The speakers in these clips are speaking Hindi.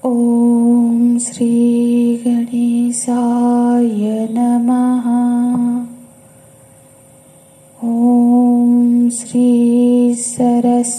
ओम श्री गणेशाय नमः। ओम श्री सरस्वतीय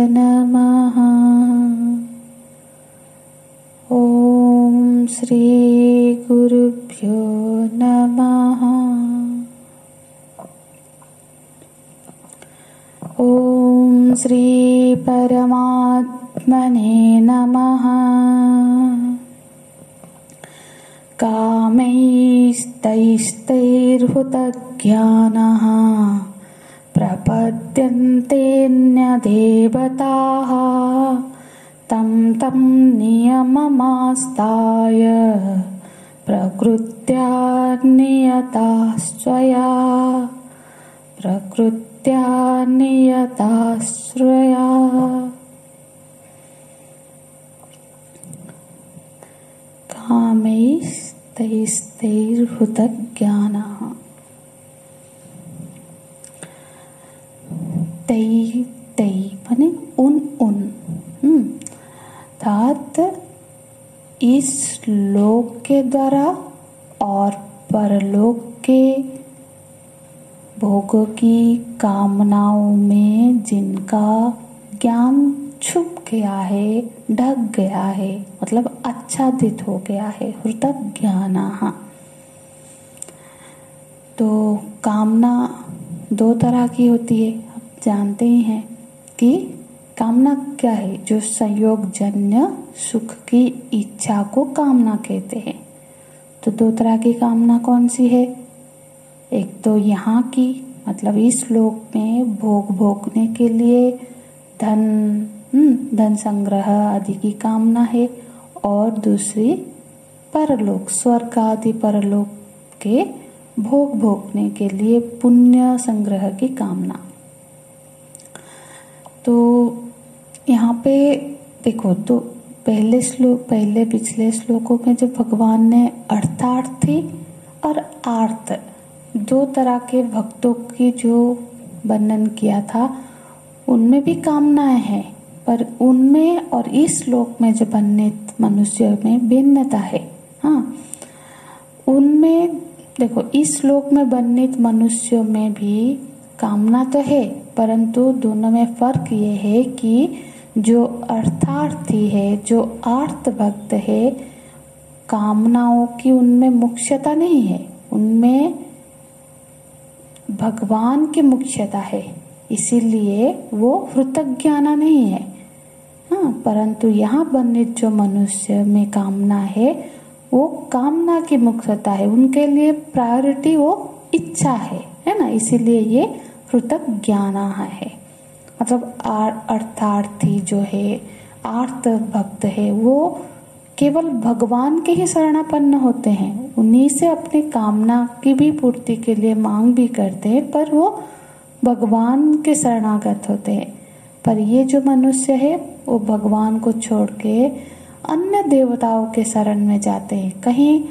नमः। ओम श्री गुरुभ्यो नमः। ओम श्री परमात्मने नमः। कामैस्तैस्तैर्हुतज्ञानः प्रपद्यन्तेऽन्यदेवताः तं तं नियममास्ताय प्रकृत्या नियता स्वया कामैस्तैस्तैर्हुतज्ञानः। तै तै माने उन अर्थात इस लोक के द्वारा और परलोक के भोगों की कामनाओं में जिनका ज्ञान छुप गया है, ढक गया है, मतलब आच्छादित हो गया है, हृतज्ञानः। तो कामना दो तरह की होती है। आप जानते ही हैं कि कामना क्या है। जो संयोगजन्य सुख की इच्छा को कामना कहते हैं। तो दो तरह की कामना कौन सी है? एक तो यहाँ की, मतलब इस लोक में भोगने के लिए धन संग्रह आदि की कामना है, और दूसरी परलोक, स्वर्ग आदि परलोक के भोगने के लिए पुण्य संग्रह की कामना। तो यहाँ पे देखो, तो पहले पिछले श्लोकों में जो भगवान ने अर्थार्थी और आर्त दो तरह के भक्तों की जो वर्णन किया था, उनमें भी कामनाएं हैं, पर उनमें और इस श्लोक में जो वर्णित मनुष्य में भिन्नता है। हाँ, उनमें देखो, इस श्लोक में वर्णित मनुष्यों में भी कामना तो है, परंतु दोनों में फर्क ये है कि जो अर्थार्थी है, जो आर्त भक्त है, कामनाओं की उनमें मुख्यता नहीं है, उनमें भगवान की मुख्यता है, इसीलिए वो हृतज्ञाना नहीं है। हाँ, परंतु यहाँ वर्णित जो मनुष्य में कामना है, वो कामना की मुख्यता है, उनके लिए प्रायोरिटी वो इच्छा है ना, इसीलिए ये हृतज्ञाना है। मतलब अर्थार्थी जो है, आर्त भक्त है, वो केवल भगवान के ही शरणापन्न होते हैं, उन्हीं से अपनी कामना की भी पूर्ति के लिए मांग भी करते हैं, पर वो भगवान के शरणागत होते हैं। पर ये जो मनुष्य है, वो भगवान को छोड़ के अन्य देवताओं के शरण में जाते हैं। कहीं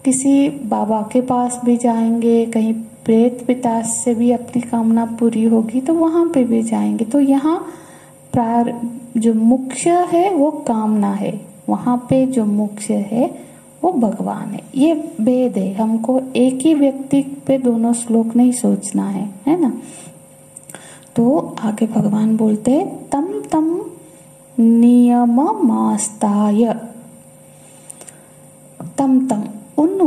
किसी बाबा के पास भी जाएंगे, कहीं प्रेत पिता से भी अपनी कामना पूरी होगी तो वहां पे भी जाएंगे। तो यहाँ जो मुख्य है वो कामना है, वहां पे जो मुख्य है वो भगवान है। ये भेद है, हमको एक ही व्यक्ति पे दोनों श्लोक नहीं सोचना है ना। तो आगे भगवान बोलते हैं, तम तम नियममास्ताय। तम तम उन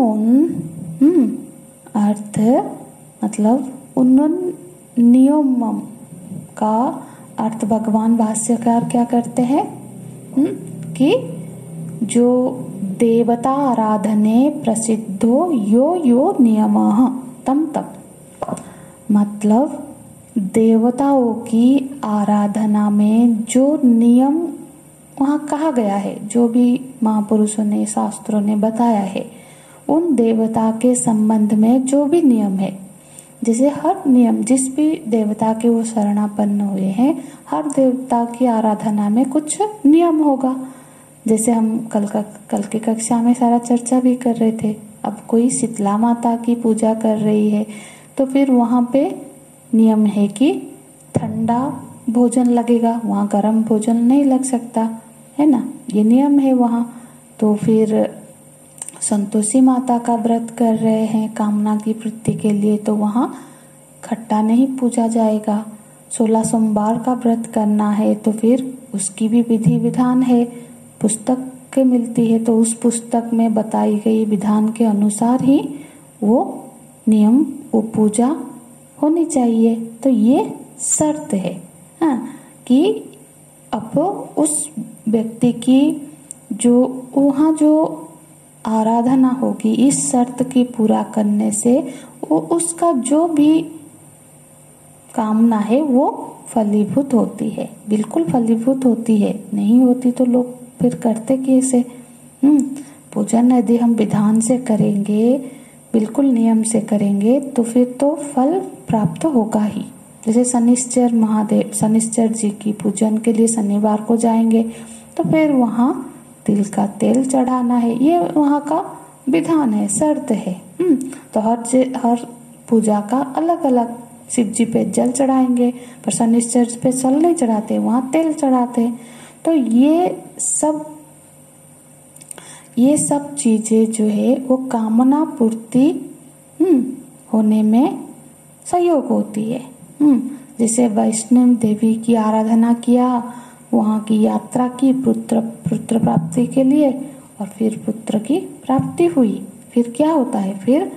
अर्थ मतलब उन नियमम का अर्थ भगवान भाष्यकार क्या करते हैं कि जो देवता आराधने प्रसिद्धो यो यो नियमः तम तम, मतलब देवताओं की आराधना में जो नियम वहाँ कहा गया है, जो भी महापुरुषों ने, शास्त्रों ने बताया है, उन देवता के संबंध में जो भी नियम है, जैसे हर नियम जिस भी देवता के वो शरणापन्न हुए हैं, हर देवता की आराधना में कुछ नियम होगा। जैसे हम कल की कक्षा में सारा चर्चा भी कर रहे थे। अब कोई शीतला माता की पूजा कर रही है तो फिर वहाँ पे नियम है कि ठंडा भोजन लगेगा, वहाँ गर्म भोजन नहीं लग सकता। है ना, ये नियम है वहाँ। तो फिर संतोषी माता का व्रत कर रहे हैं कामना की पूर्ति के लिए, तो वहाँ खट्टा नहीं पूजा जाएगा। 16 सोमवार का व्रत करना है तो फिर उसकी भी विधि विधान है, पुस्तक के मिलती है, तो उस पुस्तक में बताई गई विधान के अनुसार ही वो नियम, वो पूजा होनी चाहिए। तो ये शर्त है कि अब उस व्यक्ति की जो वहाँ जो आराधना होगी, इस शर्त की पूरा करने से वो उसका जो भी कामना है वो फलीभूत होती है, बिल्कुल फलीभूत होती है। नहीं होती तो लोग फिर करते कैसे? पूजन यदि हम विधान से करेंगे, बिल्कुल नियम से करेंगे, तो फिर तो फल प्राप्त होगा ही। जैसे शनिश्चर महादेव, शनिश्चर जी की पूजन के लिए शनिवार को जाएंगे तो फिर वहाँ तिल का तेल चढ़ाना है, ये वहाँ का विधान है, शर्त है। तो हर पूजा का अलग अलग, शिव जी पे जल चढ़ाएंगे पर शनिश्चर पे जल नहीं चढ़ाते, वहाँ तेल चढ़ाते। तो ये सब चीजें जो है वो कामना पूर्ति होने में सहयोग होती है। जैसे वैष्णव देवी की आराधना किया, वहाँ की यात्रा की पुत्र प्राप्ति के लिए, और फिर पुत्र की प्राप्ति हुई, फिर क्या होता है, फिर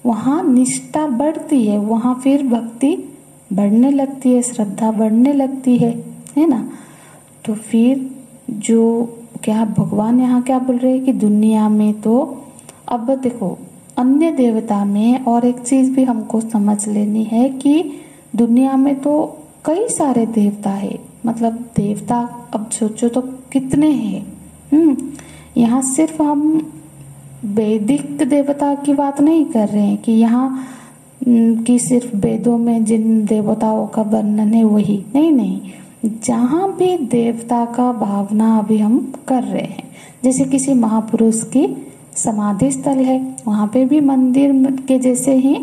वहाँ निष्ठा बढ़ती है, वहाँ फिर भक्ति बढ़ने लगती है, श्रद्धा बढ़ने लगती है ना। तो फिर जो क्या भगवान यहाँ क्या बोल रहे हैं कि दुनिया में तो अब देखो अन्य देवता में, और एक चीज भी हमको समझ लेनी है कि दुनिया में तो कई सारे देवता है, मतलब देवता अब सोचो तो कितने हैं। यहाँ सिर्फ हम वैदिक देवता की बात नहीं कर रहे हैं कि यहाँ कि सिर्फ वेदों में जिन देवताओं का वर्णन है वही, नहीं, जहाँ भी देवता का भावना अभी हम कर रहे हैं, जैसे किसी महापुरुष की समाधि स्थल है, वहाँ पे भी मंदिर के जैसे ही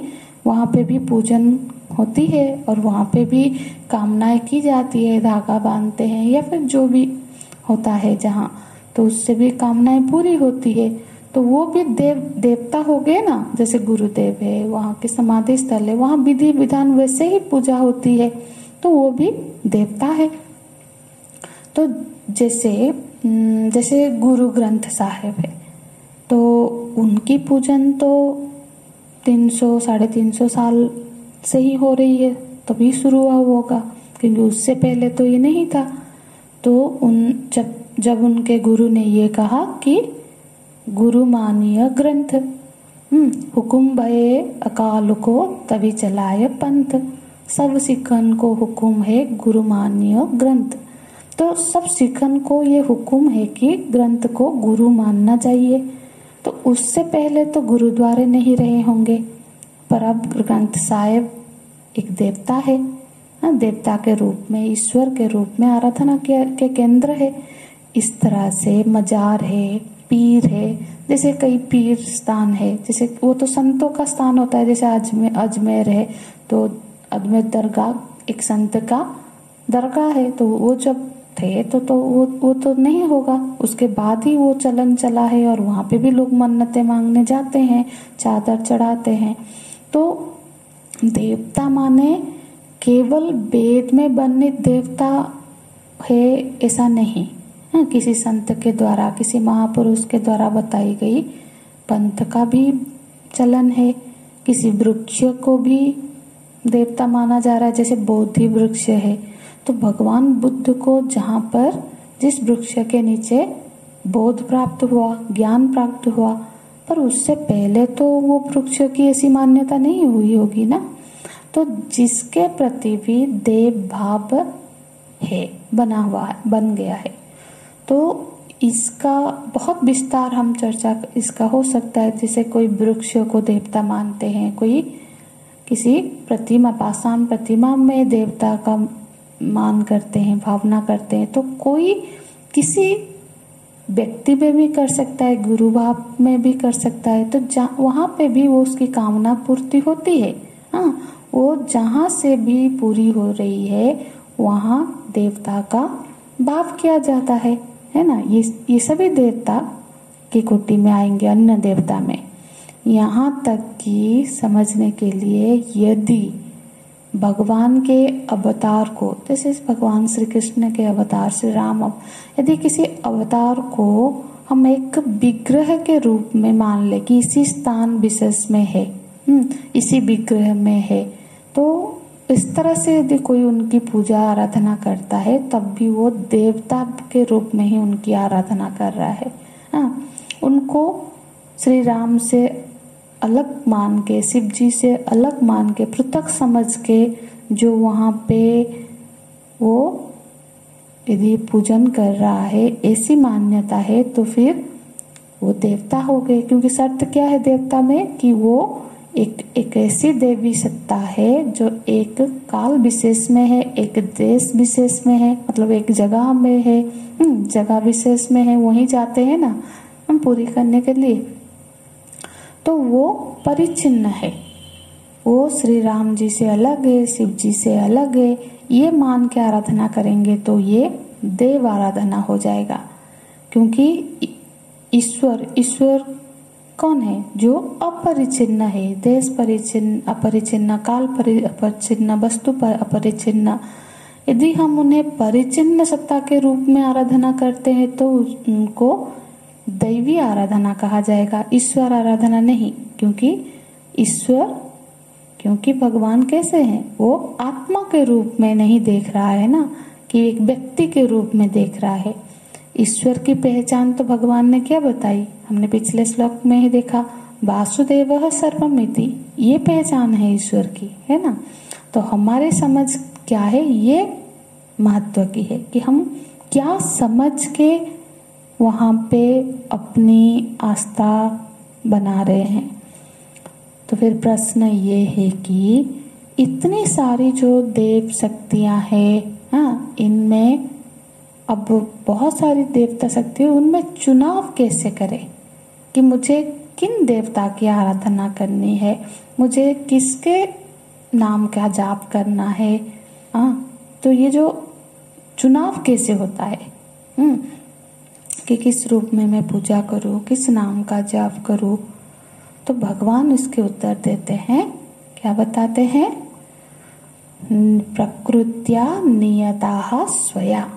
वहाँ पे भी पूजन होती है, और वहाँ पे भी कामनाएं की जाती है, धागा बांधते हैं या फिर जो भी होता है जहाँ, तो उससे भी कामनाएं पूरी होती है। तो वो भी देवता हो गए ना, जैसे गुरुदेव है, वहाँ के समाधि स्थल है, वहाँ विधि विधान वैसे ही पूजा होती है, तो वो भी देवता है। तो जैसे गुरु ग्रंथ साहिब है, तो उनकी पूजन तो 300-350 साल से ही हो रही है, तभी शुरू हुआ होगा, क्योंकि उससे पहले तो ये नहीं था। तो जब उनके गुरु ने ये कहा कि गुरु मानिय ग्रंथ, हुकुम भये अकाल को तभी चलाय पंथ, सब सिखन को हुकुम है गुरु मानिय ग्रंथ। तो सब सिखन को ये हुकुम है कि ग्रंथ को गुरु मानना चाहिए। तो उससे पहले तो गुरुद्वारे नहीं रहे होंगे, पर अब ग्रंथ साहिब एक देवता है, देवता के रूप में, ईश्वर के रूप में आराधना के केंद्र है। इस तरह से मजार है, पीर है, जैसे कई पीर स्थान है, जैसे वो तो संतों का स्थान होता है, जैसे अजमेर है, तो अजमेर दरगाह एक संत का दरगाह है, तो वो जब थे तो वो तो नहीं होगा, उसके बाद ही वो चलन चला है, और वहाँ पे भी लोग मन्नतें मांगने जाते हैं, चादर चढ़ाते हैं। तो देवता माने केवल वेद में वर्णित देवता है ऐसा नहीं, किसी संत के द्वारा, किसी महापुरुष के द्वारा बताई गई पंथ का भी चलन है। किसी वृक्ष को भी देवता माना जा रहा है, जैसे बोधि वृक्ष है, तो भगवान बुद्ध को जहाँ पर जिस वृक्ष के नीचे बोध प्राप्त हुआ, ज्ञान प्राप्त हुआ, पर उससे पहले तो वो वृक्ष की ऐसी मान्यता नहीं हुई होगी ना। तो जिसके प्रति भी देव भाव है, बन गया है, तो इसका बहुत विस्तार हम चर्चा इसका हो सकता है। जैसे कोई वृक्ष को देवता मानते हैं, कोई किसी प्रतिमा, पाषाण प्रतिमा में देवता का मान करते हैं, भावना करते हैं, तो कोई किसी व्यक्ति में भी कर सकता है, गुरु भाव में भी कर सकता है, तो वहां पे भी वो उसकी कामना पूर्ति होती है। वो जहाँ से भी पूरी हो रही है वहाँ देवता का भाव किया जाता है। है ना। ये सभी देवता की कोटि में आएंगे, अन्य देवता में। यहाँ तक कि समझने के लिए यदि भगवान के अवतार को, जैसे भगवान श्री कृष्ण के अवतार श्री राम, यदि किसी अवतार को हम एक विग्रह के रूप में मान ले कि इसी स्थान विशेष में है, इसी विग्रह में है, तो इस तरह से यदि कोई उनकी पूजा आराधना करता है तब भी वो देवता के रूप में ही उनकी आराधना कर रहा है। उनको श्री राम से अलग मान के, शिव जी से अलग मान के, पृथक समझ के जो वहाँ पे वो यदि पूजन कर रहा है, ऐसी मान्यता है, तो फिर वो देवता हो गए। क्योंकि शर्त क्या है देवता में कि वो एक ऐसी देवी सत्ता है जो एक काल विशेष में है, एक देश विशेष में है, मतलब एक जगह में है, जगह विशेष में है, वहीं जाते हैं ना हम पूरी करने के लिए। तो वो परिचिन्न है, वो श्री राम जी से अलग है, शिव जी से अलग है, ये मान के आराधना करेंगे तो ये देव आराधना हो जाएगा। क्योंकि ईश्वर कौन है? जो अपरिचिन्न है, देश परिचिन्न, अपरिचिन्न, काल अपरिचिन्न, वस्तु पर अपरिचिन्न। यदि हम उन्हें परिचिन्न सत्ता के रूप में आराधना करते हैं तो उनको दैवी आराधना कहा जाएगा, ईश्वर आराधना नहीं। क्योंकि भगवान कैसे हैं? वो आत्मा के रूप में नहीं देख रहा है ना, कि एक व्यक्ति के रूप में देख रहा है। ईश्वर की पहचान तो भगवान ने क्या बताई? हमने पिछले श्लोक में ही देखा, वासुदेवः सर्वमिति, ये पहचान है ईश्वर की, है ना। तो हमारे समझ क्या है, ये महत्व की है कि हम क्या समझ के वहाँ पे अपनी आस्था बना रहे हैं। तो फिर प्रश्न ये है कि इतनी सारी जो देव शक्तियां हैं, इनमें अब बहुत सारी देवता शक्ति है, उनमें चुनाव कैसे करें कि मुझे किन देवता की आराधना करनी है, मुझे किसके नाम का जाप करना है। तो ये जो चुनाव कैसे होता है कि किस रूप में मैं पूजा करूं, किस नाम का जाप करूं, तो भगवान इसके उत्तर देते हैं। क्या बताते हैं? प्रकृत्या नियताः स्वया।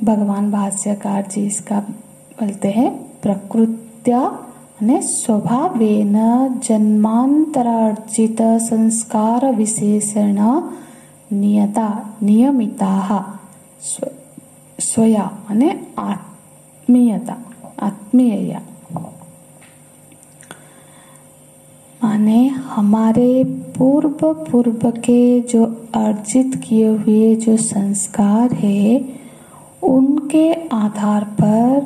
भगवान भाष्यकार जी इसका बोलते हैं, प्रकृत्या माने स्वभावेन जन्मांतरार्जित संस्कार विशेषण नियमिताः स्वया माने आत्मीयया माने हमारे पूर्व के जो अर्जित किए हुए जो संस्कार है, उनके आधार पर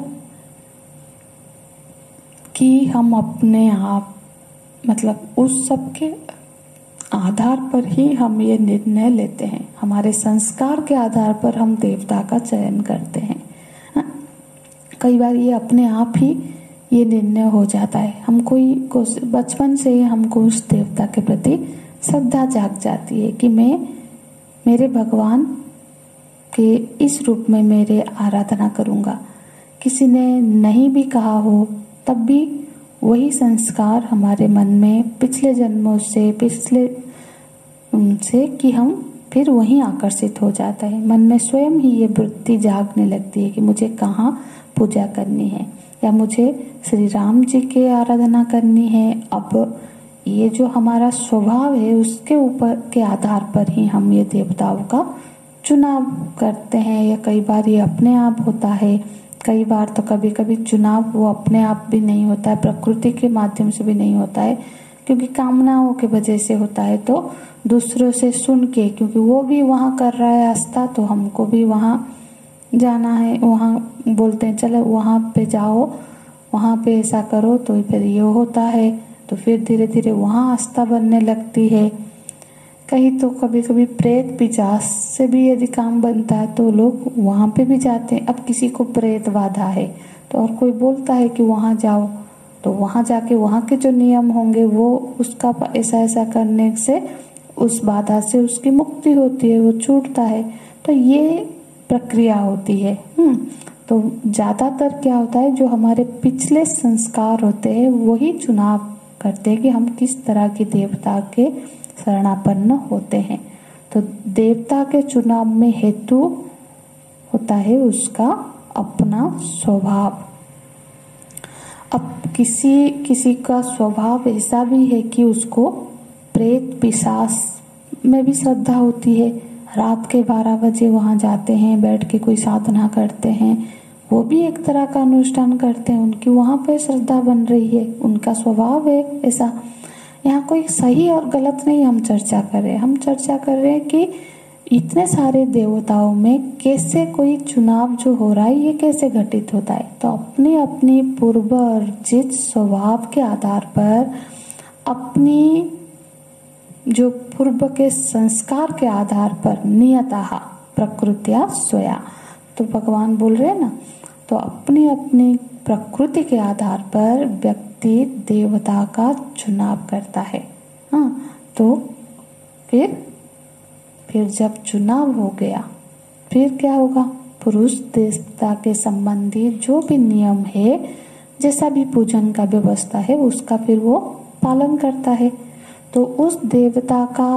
कि हम अपने आप, मतलब उस सब के आधार पर ही हम ये निर्णय लेते हैं। हमारे संस्कार के आधार पर हम देवता का चयन करते हैं। कई बार ये अपने आप ही ये निर्णय हो जाता है, हमको बचपन से ही हमको उस देवता के प्रति श्रद्धा जाग जाती है कि मैं मेरे भगवान के इस रूप में मेरे आराधना करूंगा। किसी ने नहीं भी कहा हो तब भी वही संस्कार हमारे मन में पिछले जन्मों से कि हम फिर वहीं आकर्षित हो जाता है। मन में स्वयं ही ये वृत्ति जागने लगती है कि मुझे कहाँ पूजा करनी है, या मुझे श्री राम जी के आराधना करनी है। अब ये जो हमारा स्वभाव है उसके ऊपर के आधार पर ही हम ये देवताओं का चुनाव करते हैं, या कई बार ये अपने आप होता है, कई बार तो कभी कभी चुनाव वो अपने आप भी नहीं होता है, प्रकृति के माध्यम से भी नहीं होता है, क्योंकि कामनाओं के वजह से होता है। तो दूसरों से सुन के, क्योंकि वो भी वहाँ कर रहा है आस्था, तो हमको भी वहाँ जाना है, वहाँ बोलते हैं चलो वहाँ पे जाओ, वहाँ पे ऐसा करो, तो फिर ये होता है। तो फिर धीरे धीरे वहाँ आस्था बनने लगती है। कहीं तो कभी कभी प्रेत पिशाच से भी यदि काम बनता है तो लोग वहाँ पे भी जाते हैं। अब किसी को प्रेत बाधा है तो और कोई बोलता है कि वहाँ जाओ, तो वहाँ जाके वहाँ के जो नियम होंगे वो उसका ऐसा करने से उस बाधा से उसकी मुक्ति होती है, वो छूटता है। तो ये प्रक्रिया होती है। तो ज्यादातर क्या होता है, जो हमारे पिछले संस्कार होते हैं वही चुनाव करते हैं कि हम किस तरह की देवता के शरणापन्न होते हैं। तो देवता के चुनाव में हेतु होता है उसका अपना स्वभाव। अब किसी का स्वभाव ऐसा भी है कि उसको प्रेत पिशाच में भी श्रद्धा होती है। रात के 12 बजे वहां जाते हैं, बैठ के कोई साधना करते हैं, वो भी एक तरह का अनुष्ठान करते हैं, उनकी वहां पे श्रद्धा बन रही है, उनका स्वभाव है ऐसा। यहाँ कोई सही और गलत नहीं हम चर्चा कर रहे हैं, हम चर्चा कर रहे हैं कि इतने सारे देवताओं में कैसे कोई चुनाव जो हो रहा है ये कैसे घटित होता है। तो अपनी अपनी पूर्व अर्जित स्वभाव के आधार पर, अपनी जो पूर्व के संस्कार के आधार पर, नियतः प्रकृत्या स्वया, तो भगवान बोल रहे हैं ना, तो अपनी अपनी प्रकृति के आधार पर व्यक्ति देवता का चुनाव करता है। तो फिर जब चुनाव हो गया, फिर क्या होगा, पुरुष देवता के संबंधी जो भी नियम है, जैसा भी पूजन का व्यवस्था है, उसका फिर वो पालन करता है। तो उस देवता का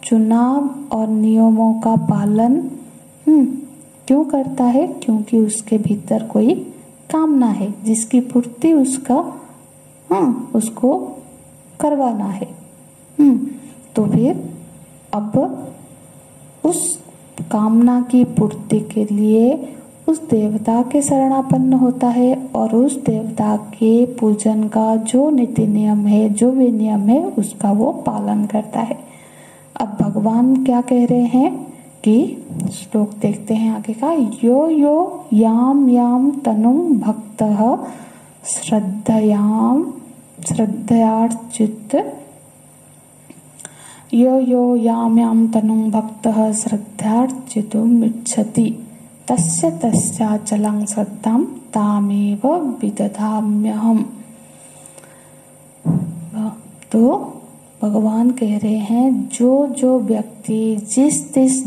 चुनाव और नियमों का पालन क्यों करता है, क्योंकि उसके भीतर कोई कामना है जिसकी पूर्ति उसको करवाना है। तो फिर अब उस कामना की पूर्ति के लिए उस देवता के शरणापन्न होता है और उस देवता के पूजन का जो नीति नियम है, जो भी नियम है, उसका वो पालन करता है। अब भगवान क्या कह रहे हैं कि श्लोक देखते हैं आगे का, यो यो याम याम तनुम भक्तः श्रद्धयार्चित, यो यो याम याम तनुम भक्तः श्रद्धार्चितुम् इच्छति तस्य तस्याचलं श्रद्धां तामेव विदधाम्यहम्। तो भगवान कह रहे हैं, जो व्यक्ति जिस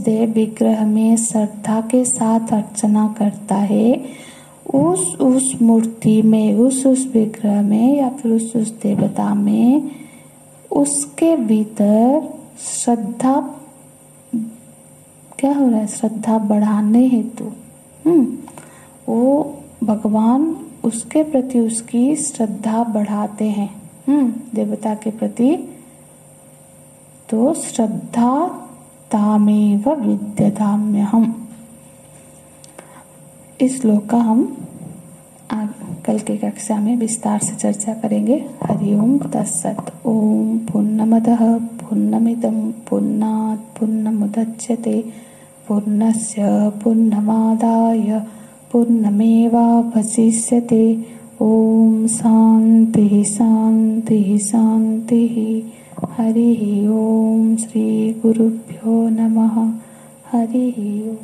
देव विग्रह में श्रद्धा के साथ अर्चना करता है, उस मूर्ति में, उस विग्रह में या फिर उस देवता में, उसके भीतर श्रद्धा क्या हो रहा है, श्रद्धा बढ़ाने हेतु वो भगवान उसके प्रति उसकी श्रद्धा बढ़ाते हैं, देवता के प्रति। तो श्रद्धा तामेव विद्यताम्यहम्। इस श्लोक का हम कल की कक्षा में विस्तार से चर्चा करेंगे। हरि ओम तत्सत। ओम पूर्णमदः पूर्णमिदं पूर्णात् पूर्णमुदच्यते पूर्णस्य पूर्णमादाय पूर्णमेवावशिष्यते। ओम शांति शांति शांति। हरि ओम। श्री गुरुभ्यो नमः। हरि ओम।